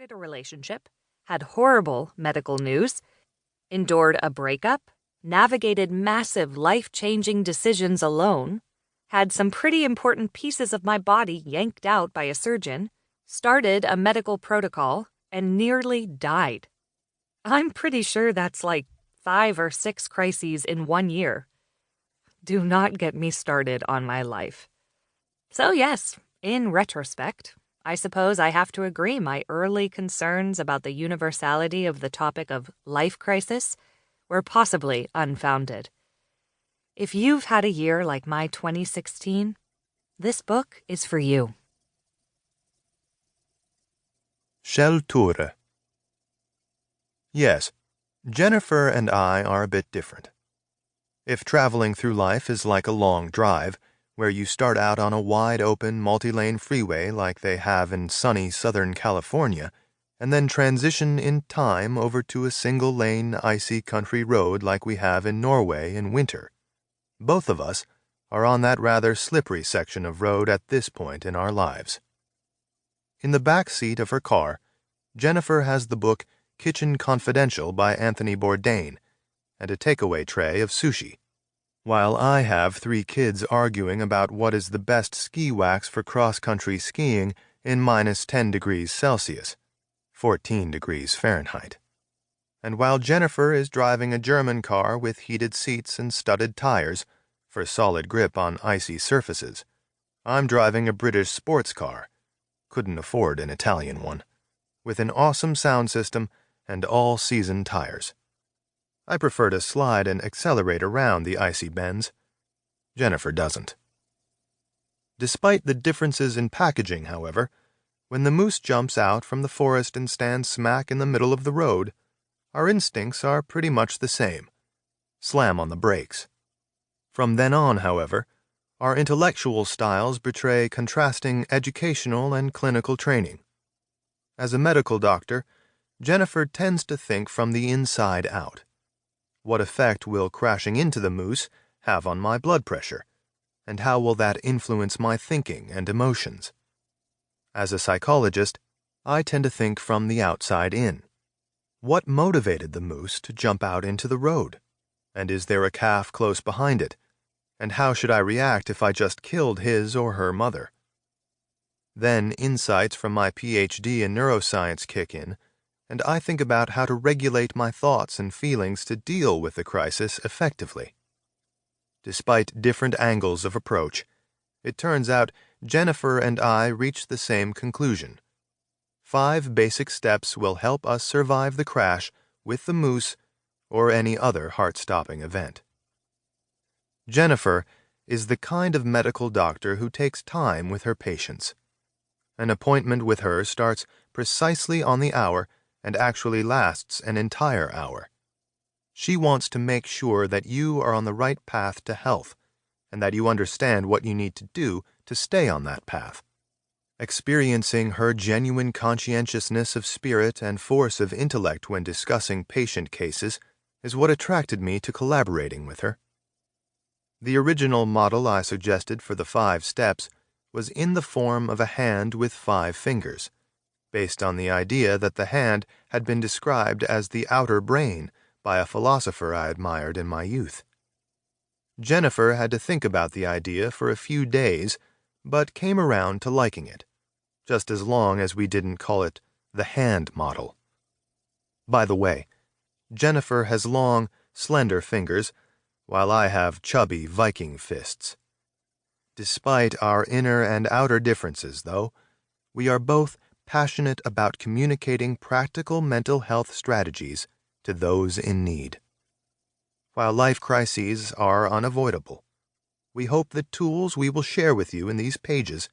started a relationship, had horrible medical news, endured a breakup, navigated massive life-changing decisions alone, had some pretty important pieces of my body yanked out by a surgeon, started a medical protocol, and nearly died. I'm pretty sure that's like 5 or 6 crises in 1 year. Do not get me started on my life. So yes, in retrospect, I suppose I have to agree my early concerns about the universality of the topic of life crisis were possibly unfounded. If you've had a year like my 2016, this book is for you. Kjell Hovik. Yes, Jennifer and I are a bit different. If traveling through life is like a long drive, where you start out on a wide-open, multi-lane freeway like they have in sunny Southern California, and then transition in time over to a single-lane, icy country road like we have in Norway in winter, both of us are on that rather slippery section of road at this point in our lives. In the back seat of her car, Jennifer has the book Kitchen Confidential by Anthony Bourdain and a takeaway tray of sushi, while I have 3 kids arguing about what is the best ski wax for cross-country skiing in -10 degrees Celsius, 14 degrees Fahrenheit. And while Jennifer is driving a German car with heated seats and studded tires for solid grip on icy surfaces, I'm driving a British sports car, couldn't afford an Italian one, with an awesome sound system and all-season tires. I prefer to slide and accelerate around the icy bends. Jennifer doesn't. Despite the differences in packaging, however, when the moose jumps out from the forest and stands smack in the middle of the road, our instincts are pretty much the same. Slam on the brakes. From then on, however, our intellectual styles betray contrasting educational and clinical training. As a medical doctor, Jennifer tends to think from the inside out. What effect will crashing into the moose have on my blood pressure, and how will that influence my thinking and emotions? As a psychologist, I tend to think from the outside in. What motivated the moose to jump out into the road? And is there a calf close behind it? And how should I react if I just killed his or her mother? Then insights from my PhD in neuroscience kick in, and I think about how to regulate my thoughts and feelings to deal with the crisis effectively. Despite different angles of approach, it turns out Jennifer and I reached the same conclusion. 5 basic steps will help us survive the crash with the moose or any other heart-stopping event. Jennifer is the kind of medical doctor who takes time with her patients. An appointment with her starts precisely on the hour and actually lasts an entire hour. She wants to make sure that you are on the right path to health and that you understand what you need to do to stay on that path. Experiencing her genuine conscientiousness of spirit and force of intellect when discussing patient cases is what attracted me to collaborating with her. The original model I suggested for the 5 steps was in the form of a hand with 5 fingers, based on the idea that the hand had been described as the outer brain by a philosopher I admired in my youth. Jennifer had to think about the idea for a few days, but came around to liking it, just as long as we didn't call it the hand model. By the way, Jennifer has long, slender fingers, while I have chubby Viking fists. Despite our inner and outer differences, though, we are both passionate about communicating practical mental health strategies to those in need. While life crises are unavoidable, we hope the tools we will share with you in these pages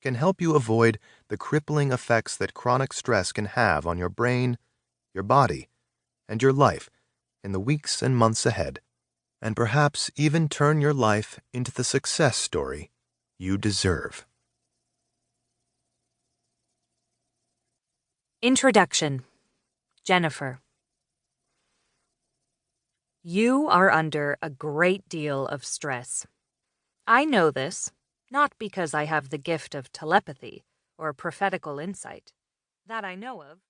can help you avoid the crippling effects that chronic stress can have on your brain, your body, and your life in the weeks and months ahead, and perhaps even turn your life into the success story you deserve. Introduction. Jennifer. You are under a great deal of stress. I know this, not because I have the gift of telepathy or prophetical insight. That I know of.